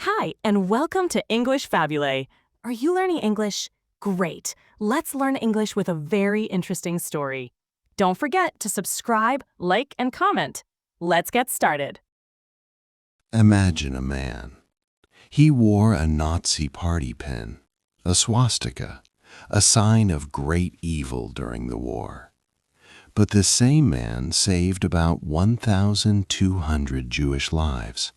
Hi, and welcome to English-Fabule. Are you learning English? Great. Let's learn English with a very interesting story. Don't forget to subscribe, like, and comment. Let's get started. Imagine a man. He wore a Nazi party pin, a swastika, a sign of great evil during the war. But this same man saved about 1,200 Jewish lives.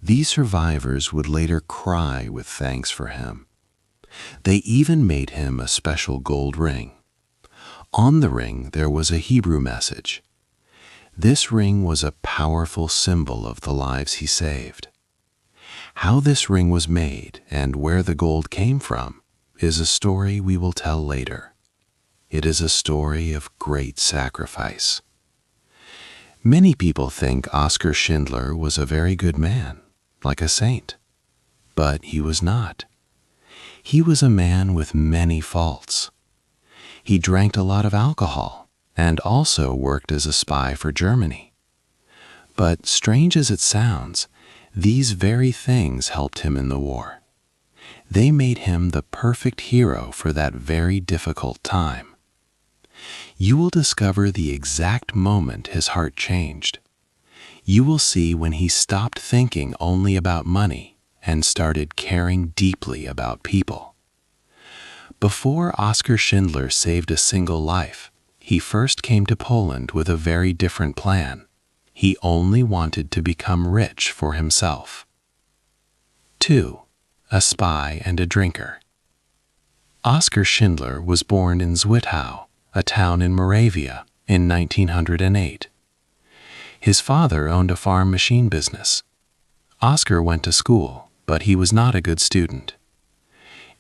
These survivors would later cry with thanks for him. They even made him a special gold ring. On the ring there was a Hebrew message. This ring was a powerful symbol of the lives he saved. How this ring was made and where the gold came from is a story we will tell later. It is a story of great sacrifice. Many people think Oskar Schindler was a very good man, like a saint. But he was not. He was a man with many faults. He drank a lot of alcohol and also worked as a spy for Germany. But strange as it sounds, these very things helped him in the war. They made him the perfect hero for that very difficult time. You will discover the exact moment his heart changed. You will see when he stopped thinking only about money and started caring deeply about people. Before Oskar Schindler saved a single life, he first came to Poland with a very different plan. He only wanted to become rich for himself. 2. A spy and a drinker. Oskar Schindler was born in Zwickau, a town in Moravia, in 1908. His father owned a farm machine business. Oskar went to school, but he was not a good student.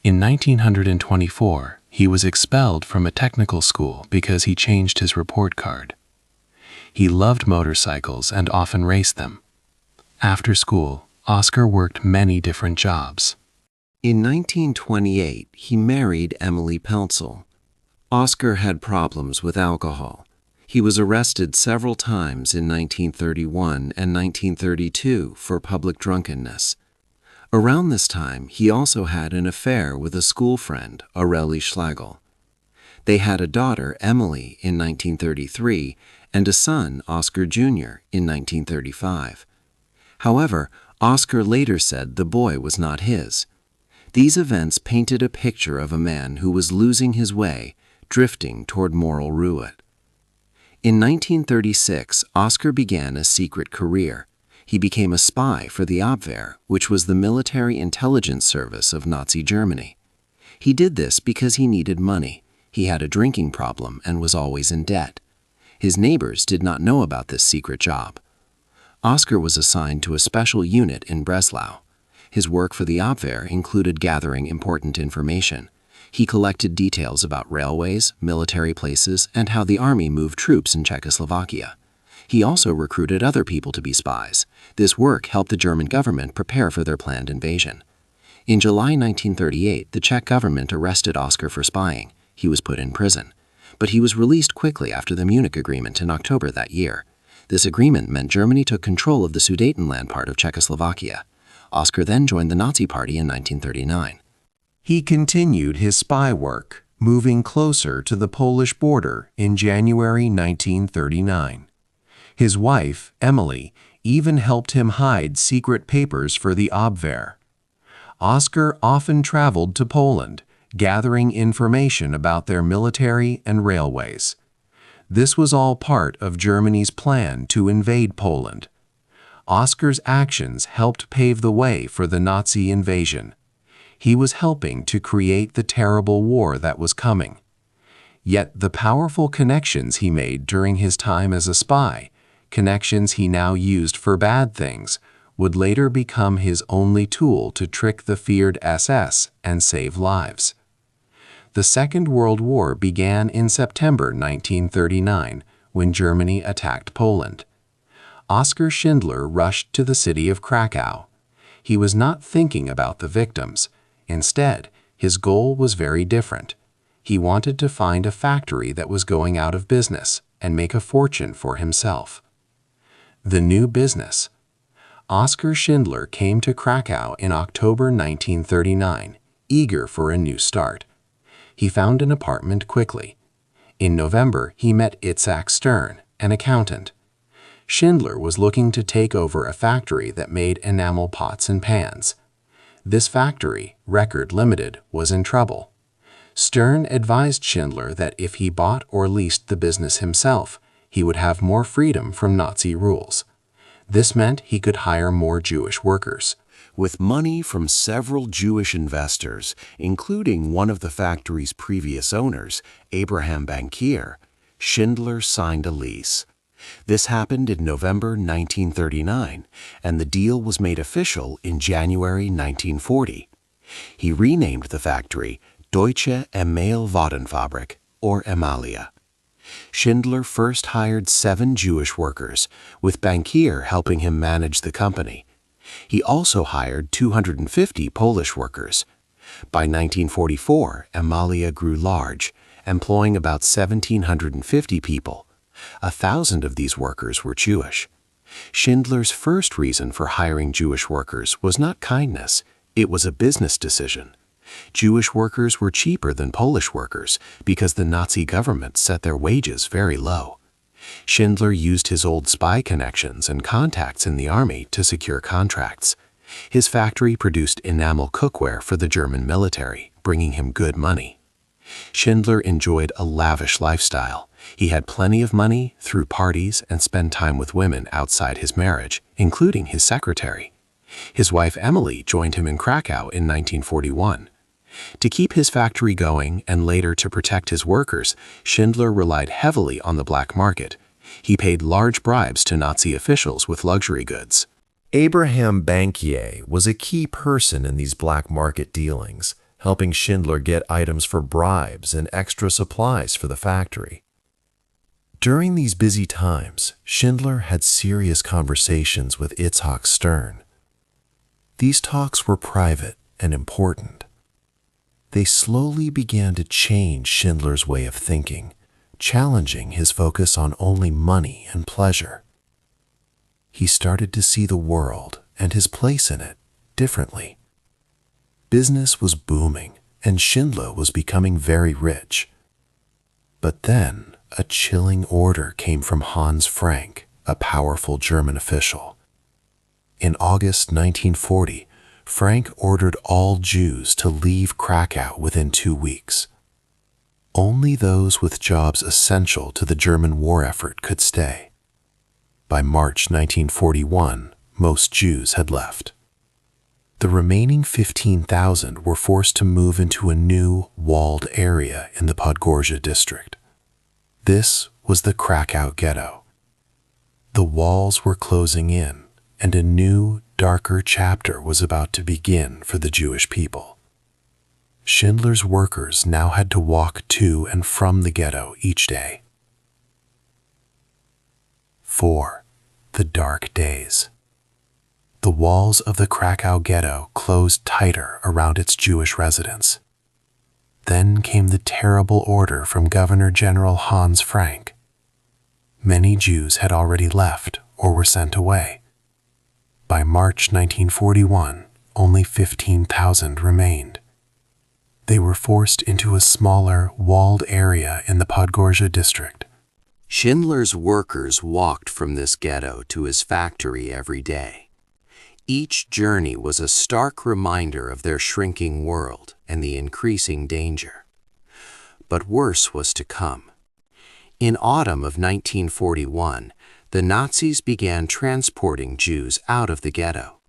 In 1924, he was expelled from a technical school because he changed his report card. He loved motorcycles and often raced them. After school, Oskar worked many different jobs. In 1928, he married Emily Pelzel. Oskar had problems with alcohol. He was arrested several times in 1931 and 1932 for public drunkenness. Around this time, he also had an affair with a school friend, Aurelie Schlegel. They had a daughter, Emily, in 1933, and a son, Oskar Jr., in 1935. However, Oskar later said the boy was not his. These events painted a picture of a man who was losing his way, drifting toward moral ruin. In 1936, Oskar began a secret career. He became a spy for the Abwehr, which was the military intelligence service of Nazi Germany. He did this because he needed money. He had a drinking problem and was always in debt. His neighbors did not know about this secret job. Oskar was assigned to a special unit in Breslau. His work for the Abwehr included gathering important information. He collected details about railways, military places, and how the army moved troops in Czechoslovakia. He also recruited other people to be spies. This work helped the German government prepare for their planned invasion. In July 1938, the Czech government arrested Oskar for spying. He was put in prison. But he was released quickly after the Munich Agreement in October that year. This agreement meant Germany took control of the Sudetenland part of Czechoslovakia. Oskar then joined the Nazi Party in 1939. He continued his spy work, moving closer to the Polish border in January 1939. His wife, Emily, even helped him hide secret papers for the Abwehr. Oskar often traveled to Poland, gathering information about their military and railways. This was all part of Germany's plan to invade Poland. Oskar's actions helped pave the way for the Nazi invasion. He was helping to create the terrible war that was coming. Yet the powerful connections he made during his time as a spy, connections he now used for bad things, would later become his only tool to trick the feared SS and save lives. The Second World War began in September 1939 when Germany attacked Poland. Oskar Schindler rushed to the city of Krakow. He was not thinking about the victims. Instead, his goal was very different. He wanted to find a factory that was going out of business and make a fortune for himself. The new business. Oskar Schindler came to Krakow in October 1939, eager for a new start. He found an apartment quickly. In November, he met Itzhak Stern, an accountant. Schindler was looking to take over a factory that made enamel pots and pans. This factory, Record Limited, was in trouble. Stern advised Schindler that if he bought or leased the business himself, he would have more freedom from Nazi rules. This meant he could hire more Jewish workers. With money from several Jewish investors, including one of the factory's previous owners, Abraham Bankier, Schindler signed a lease. This happened in November 1939, and the deal was made official in January 1940. He renamed the factory Deutsche Email-Warenfabrik, or Emalia. Schindler first hired 7 Jewish workers, with Bankier helping him manage the company. He also hired 250 Polish workers. By 1944, Emalia grew large, employing about 1,750 people. 1,000 of these workers were Jewish. Schindler's first reason for hiring Jewish workers was not kindness, it was a business decision. Jewish workers were cheaper than Polish workers because the Nazi government set their wages very low. Schindler used his old spy connections and contacts in the army to secure contracts. His factory produced enamel cookware for the German military, bringing him good money. Schindler enjoyed a lavish lifestyle. He had plenty of money, threw parties, and spent time with women outside his marriage, including his secretary. His wife Emily joined him in Krakow in 1941. To keep his factory going and later to protect his workers, Schindler relied heavily on the black market. He paid large bribes to Nazi officials with luxury goods. Abraham Bankier was a key person in these black market dealings, helping Schindler get items for bribes and extra supplies for the factory. During these busy times, Schindler had serious conversations with Itzhak Stern. These talks were private and important. They slowly began to change Schindler's way of thinking, challenging his focus on only money and pleasure. He started to see the world and his place in it differently. Business was booming, and Schindler was becoming very rich. But then, a chilling order came from Hans Frank, a powerful German official. In August 1940, Frank ordered all Jews to leave Krakow within 2 weeks. Only those with jobs essential to the German war effort could stay. By March 1941, most Jews had left. The remaining 15,000 were forced to move into a new, walled area in the Podgorza district. This was the Krakow ghetto. The walls were closing in, and a new, darker chapter was about to begin for the Jewish people. Schindler's workers now had to walk to and from the ghetto each day. 4. The dark days. The walls of the Krakow ghetto closed tighter around its Jewish residents. Then came the terrible order from Governor General Hans Frank. Many Jews had already left or were sent away. By March 1941, only 15,000 remained. They were forced into a smaller, walled area in the Podgorza district. Schindler's workers walked from this ghetto to his factory every day. Each journey was a stark reminder of their shrinking world and the increasing danger. But worse was to come. In autumn of 1941, the Nazis began transporting Jews out of the ghetto.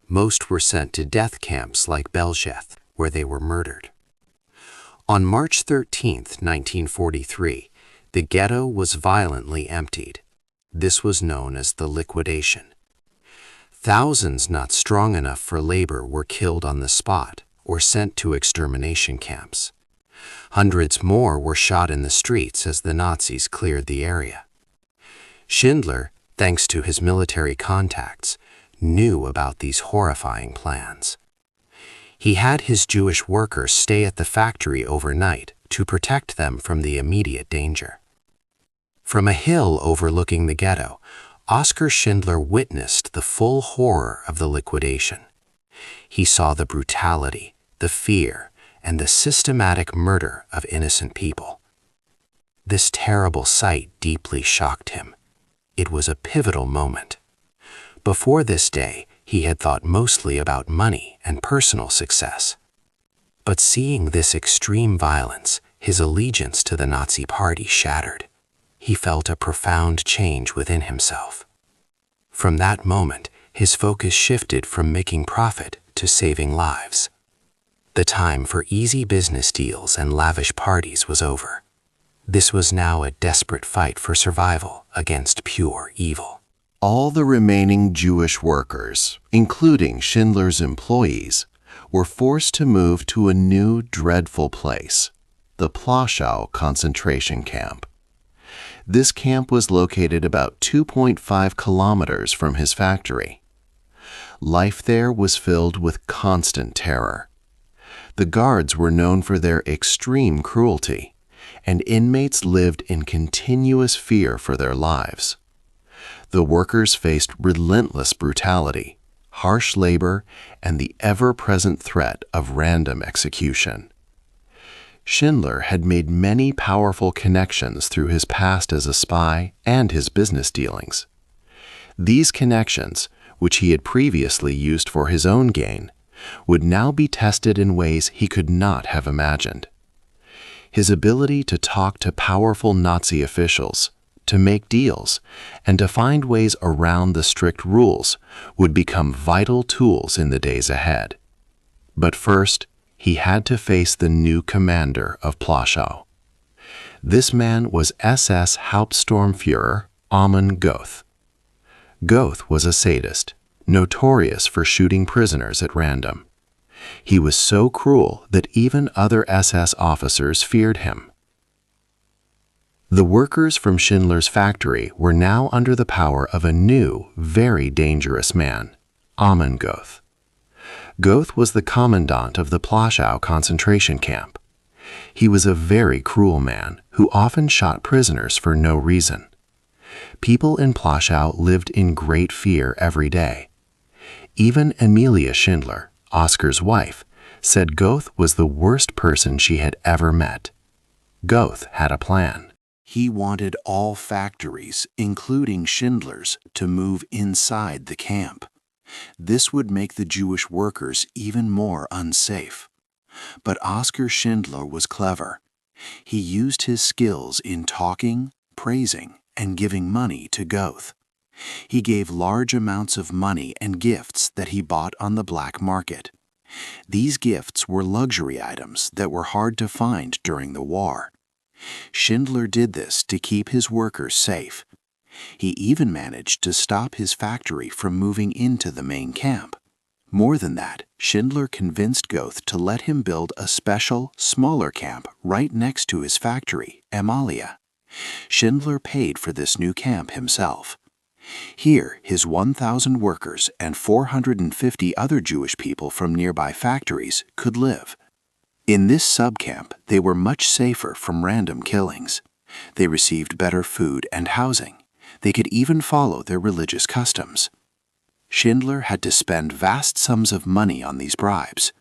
Most were sent to death camps like Belzec, where they were murdered. On March 13, 1943, the ghetto was violently emptied. This was known as the liquidation. Thousands not strong enough for labor were killed on the spot or sent to extermination camps. Hundreds more were shot in the streets as the Nazis cleared the area. Schindler, thanks to his military contacts, knew about these horrifying plans. He had his Jewish workers stay at the factory overnight to protect them from the immediate danger. From a hill overlooking the ghetto, Oskar Schindler witnessed the full horror of the liquidation. He saw the brutality, the fear, and the systematic murder of innocent people. This terrible sight deeply shocked him. It was a pivotal moment. Before this day, he had thought mostly about money and personal success. But seeing this extreme violence, his allegiance to the Nazi Party shattered. He felt a profound change within himself. From that moment, his focus shifted from making profit to saving lives. The time for easy business deals and lavish parties was over. This was now a desperate fight for survival against pure evil. All the remaining Jewish workers, including Schindler's employees, were forced to move to a new dreadful place, the Plaszow concentration camp. This camp was located about 2.5 kilometers from his factory. Life there was filled with constant terror. The guards were known for their extreme cruelty, and inmates lived in continuous fear for their lives. The workers faced relentless brutality, harsh labor, and the ever-present threat of random execution. Schindler had made many powerful connections through his past as a spy and his business dealings. These connections, which he had previously used for his own gain, would now be tested in ways he could not have imagined. His ability to talk to powerful Nazi officials, to make deals, and to find ways around the strict rules would become vital tools in the days ahead. But first, he had to face the new commander of Plaszow. This man was SS Hauptsturmführer Amon Goeth. Goeth was a sadist, notorious for shooting prisoners at random. He was so cruel that even other SS officers feared him. The workers from Schindler's factory were now under the power of a new, very dangerous man, Amon Goeth. Goeth was the commandant of the Plaszow concentration camp. He was a very cruel man who often shot prisoners for no reason. People in Plaszow lived in great fear every day. Even Emilia Schindler, Oskar's wife, said Goeth was the worst person she had ever met. Goeth had a plan. He wanted all factories, including Schindler's, to move inside the camp. This would make the Jewish workers even more unsafe. But Oskar Schindler was clever. He used his skills in talking, praising, and giving money to Goeth. He gave large amounts of money and gifts that he bought on the black market. These gifts were luxury items that were hard to find during the war. Schindler did this to keep his workers safe. He even managed to stop his factory from moving into the main camp. More than that, Schindler convinced Goeth to let him build a special, smaller camp right next to his factory, Emilia. Schindler paid for this new camp himself. Here, his 1,000 workers and 450 other Jewish people from nearby factories could live. In this subcamp, they were much safer from random killings. They received better food and housing. They could even follow their religious customs. Schindler had to spend vast sums of money on these bribes.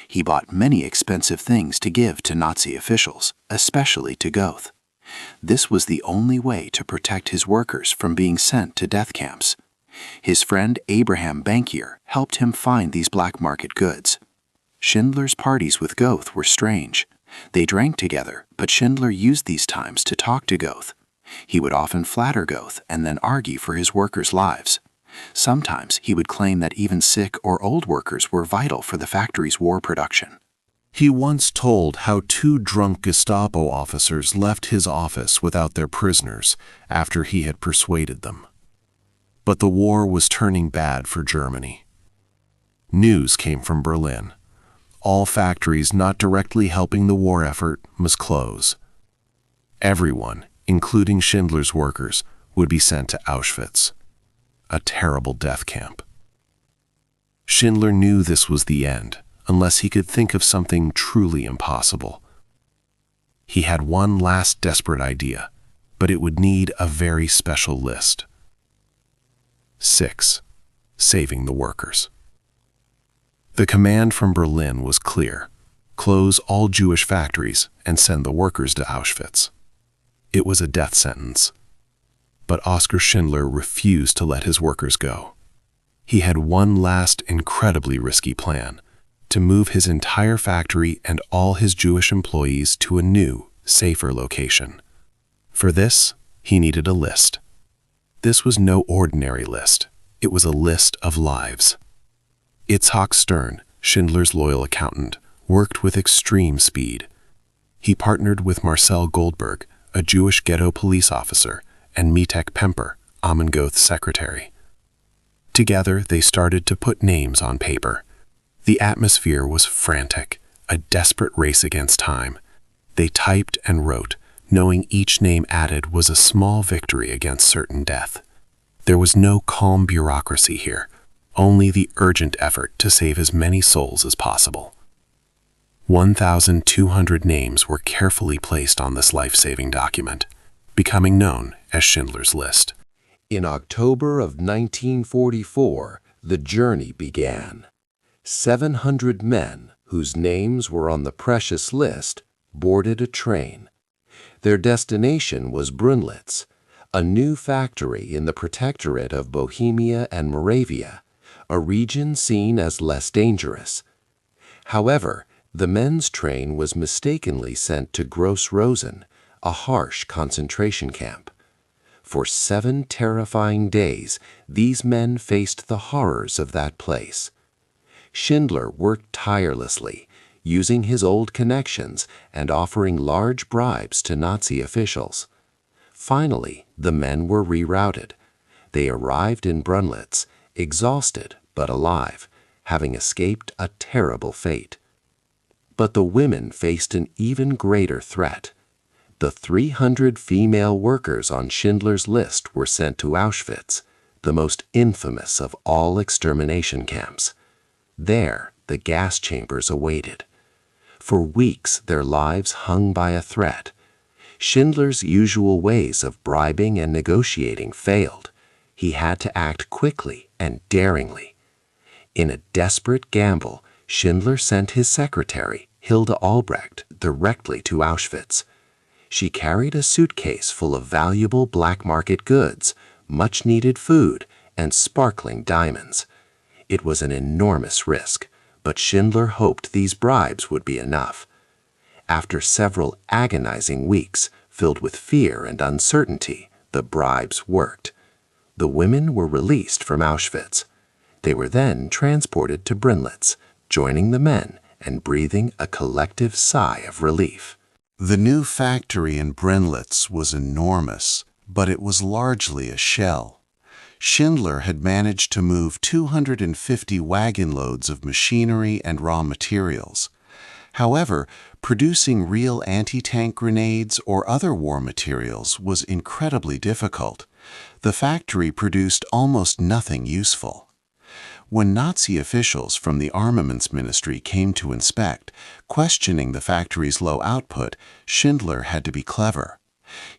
He bought many expensive things to give to Nazi officials, especially to Goeth. This was the only way to protect his workers from being sent to death camps. His friend Abraham Bankier helped him find these black market goods. Schindler's parties with Goeth were strange. They drank together, but Schindler used these times to talk to Goeth. He would often flatter Goeth and then argue for his workers' lives. Sometimes he would claim that even sick or old workers were vital for the factory's war production. He once told how 2 drunk Gestapo officers left his office without their prisoners after he had persuaded them. But the war was turning bad for Germany. News came from Berlin. All factories not directly helping the war effort must close. Everyone, including Schindler's workers, would be sent to Auschwitz, a terrible death camp. Schindler knew this was the end, unless he could think of something truly impossible. He had one last desperate idea, but it would need a very special list. 6. Saving the workers. The command from Berlin was clear: close all Jewish factories and send the workers to Auschwitz. It was a death sentence. But Oskar Schindler refused to let his workers go. He had one last incredibly risky plan: to move his entire factory and all his Jewish employees to a new, safer location. For this, he needed a list. This was no ordinary list. It was a list of lives. Itzhak Stern, Schindler's loyal accountant, worked with extreme speed. He partnered with Marcel Goldberg, a Jewish ghetto police officer, and Metek Pemper, Amengoth's secretary. Together, they started to put names on paper. The atmosphere was frantic, a desperate race against time. They typed and wrote, knowing each name added was a small victory against certain death. There was no calm bureaucracy here, only the urgent effort to save as many souls as possible. 1,200 names were carefully placed on this life-saving document, becoming known as Schindler's List. In October of 1944, the journey began. 700 men, whose names were on the precious list, boarded a train. Their destination was Brunlitz, a new factory in the Protectorate of Bohemia and Moravia, a region seen as less dangerous. However, the men's train was mistakenly sent to Gross Rosen, a harsh concentration camp. For 7 terrifying days, these men faced the horrors of that place. Schindler worked tirelessly, using his old connections and offering large bribes to Nazi officials. Finally, the men were rerouted. They arrived in Brunlitz, exhausted but alive, having escaped a terrible fate. But the women faced an even greater threat. The 300 female workers on Schindler's List were sent to Auschwitz, the most infamous of all extermination camps. There, the gas chambers awaited. For weeks, their lives hung by a thread. Schindler's usual ways of bribing and negotiating failed. He had to act quickly and daringly. In a desperate gamble, Schindler sent his secretary, Hilda Albrecht, directly to Auschwitz. She carried a suitcase full of valuable black market goods, much-needed food, and sparkling diamonds. It was an enormous risk, but Schindler hoped these bribes would be enough. After several agonizing weeks filled with fear and uncertainty, the bribes worked. The women were released from Auschwitz. They were then transported to Brunlitz, joining the men and breathing a collective sigh of relief. The new factory in Brunlitz was enormous, but it was largely a shell. Schindler had managed to move 250 wagon loads of machinery and raw materials. However, producing real anti-tank grenades or other war materials was incredibly difficult. The factory produced almost nothing useful. When Nazi officials from the Armaments Ministry came to inspect, questioning the factory's low output, Schindler had to be clever.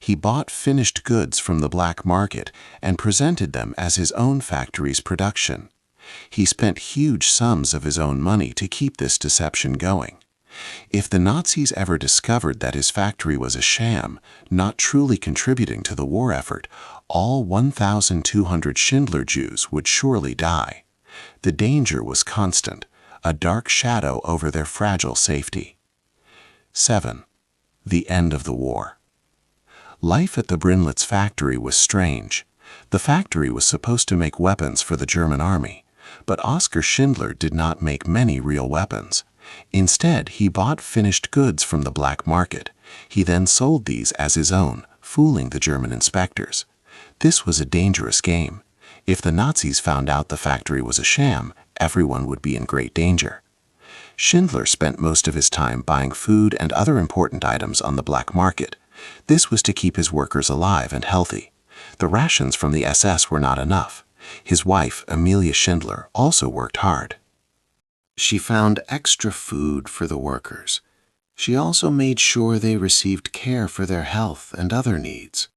He bought finished goods from the black market and presented them as his own factory's production. He spent huge sums of his own money to keep this deception going. If the Nazis ever discovered that his factory was a sham, not truly contributing to the war effort, all 1,200 Schindler Jews would surely die. The danger was constant, a dark shadow over their fragile safety. 7. The end of the war. Life at the Brunlitz factory was strange. The factory was supposed to make weapons for the German army, but Oskar Schindler did not make many real weapons. Instead, he bought finished goods from the black market. He then sold these as his own, fooling the German inspectors. This was a dangerous game. If the Nazis found out the factory was a sham, everyone would be in great danger. Schindler spent most of his time buying food and other important items on the black market. This was to keep his workers alive and healthy. The rations from the SS were not enough. His wife, Amelia Schindler, also worked hard. She found extra food for the workers. She also made sure they received care for their health and other needs.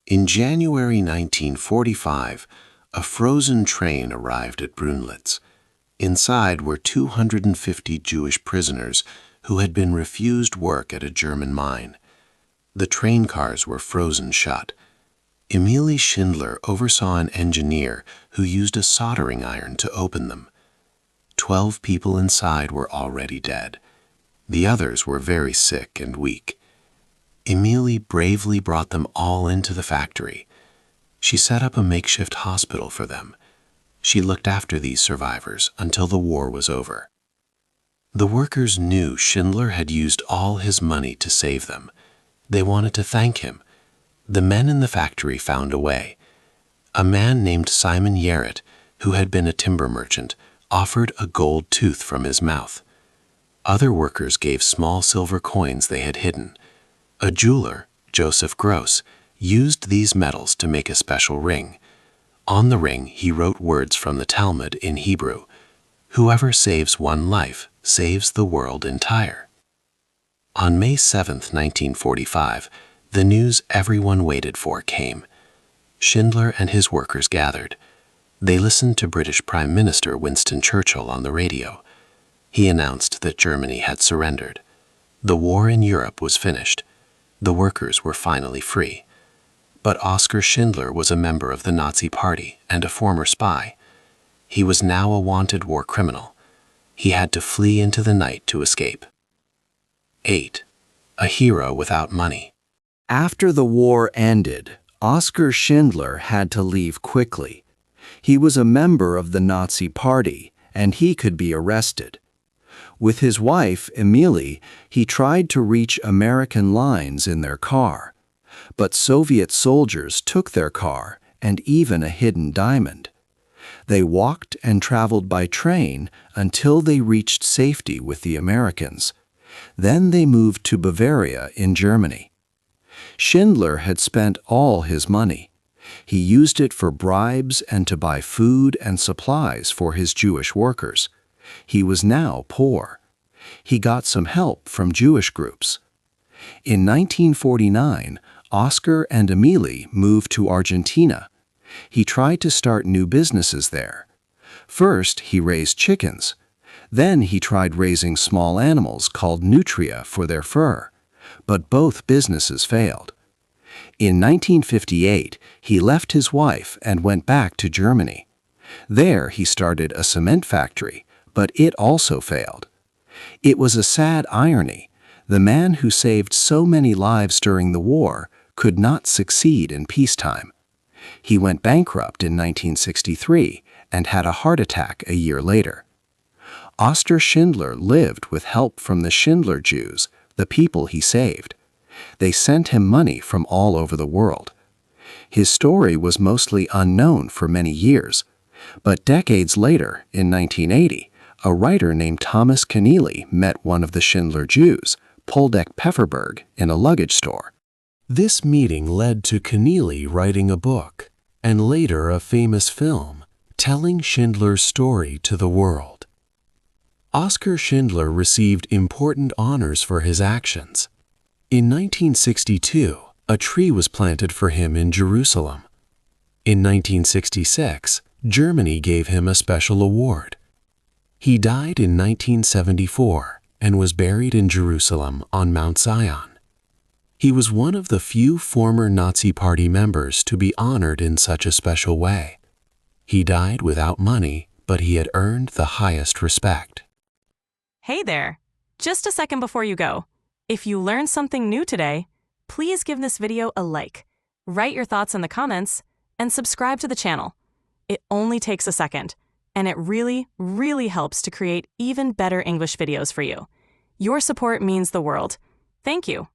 In January 1945, a frozen train arrived at Brunlitz. Inside were 250 Jewish prisoners who had been refused work at a German mine. The train cars were frozen shut. Emily Schindler oversaw an engineer who used a soldering iron to open them. 12 people inside were already dead. The others were very sick and weak. Emily bravely brought them all into the factory. She set up a makeshift hospital for them. She looked after these survivors until the war was over. The workers knew Schindler had used all his money to save them. They wanted to thank him. The men in the factory found a way. A man named Simon Yarrett, who had been a timber merchant, offered a gold tooth from his mouth. Other workers gave small silver coins they had hidden. A jeweler, Joseph Gross, used these metals to make a special ring. On the ring, he wrote words from the Talmud in Hebrew: "Whoever saves one life saves the world entire." On May 7, 1945, the news everyone waited for came. Schindler and his workers gathered. They listened to British Prime Minister Winston Churchill on the radio. He announced that Germany had surrendered. The war in Europe was finished. The workers were finally free. But Oskar Schindler was a member of the Nazi Party and a former spy. He was now a wanted war criminal. He had to flee into the night to escape. 8. A hero without money. After the war ended, Oskar Schindler had to leave quickly. He was a member of the Nazi Party, and he could be arrested. With his wife, Emily, he tried to reach American lines in their car. But Soviet soldiers took their car and even a hidden diamond. They walked and traveled by train until they reached safety with the Americans. Then they moved to Bavaria in Germany. Schindler had spent all his money. He used it for bribes and to buy food and supplies for his Jewish workers. He was now poor. He got some help from Jewish groups. In 1949, Oskar and Emily moved to Argentina. He tried to start new businesses there. First, he raised chickens. Then he tried raising small animals called nutria for their fur. But both businesses failed. In 1958, he left his wife and went back to Germany. There he started a cement factory, but it also failed. It was a sad irony. The man who saved so many lives during the war could not succeed in peacetime. He went bankrupt in 1963 and had a heart attack a year later. Oskar Schindler lived with help from the Schindler Jews, the people he saved. They sent him money from all over the world. His story was mostly unknown for many years, but decades later, in 1980, a writer named Thomas Keneally met one of the Schindler Jews, Poldek Pfefferberg, in a luggage store. This meeting led to Keneally writing a book, and later a famous film, telling Schindler's story to the world. Oskar Schindler received important honors for his actions. In 1962, a tree was planted for him in Jerusalem. In 1966, Germany gave him a special award. He died in 1974 and was buried in Jerusalem on Mount Zion. He was one of the few former Nazi Party members to be honored in such a special way. He died without money, but he had earned the highest respect. Hey there! Just a second before you go. If you learned something new today, please give this video a like, write your thoughts in the comments, and subscribe to the channel. It only takes a second, and it really, really helps to create even better English videos for you. Your support means the world. Thank you.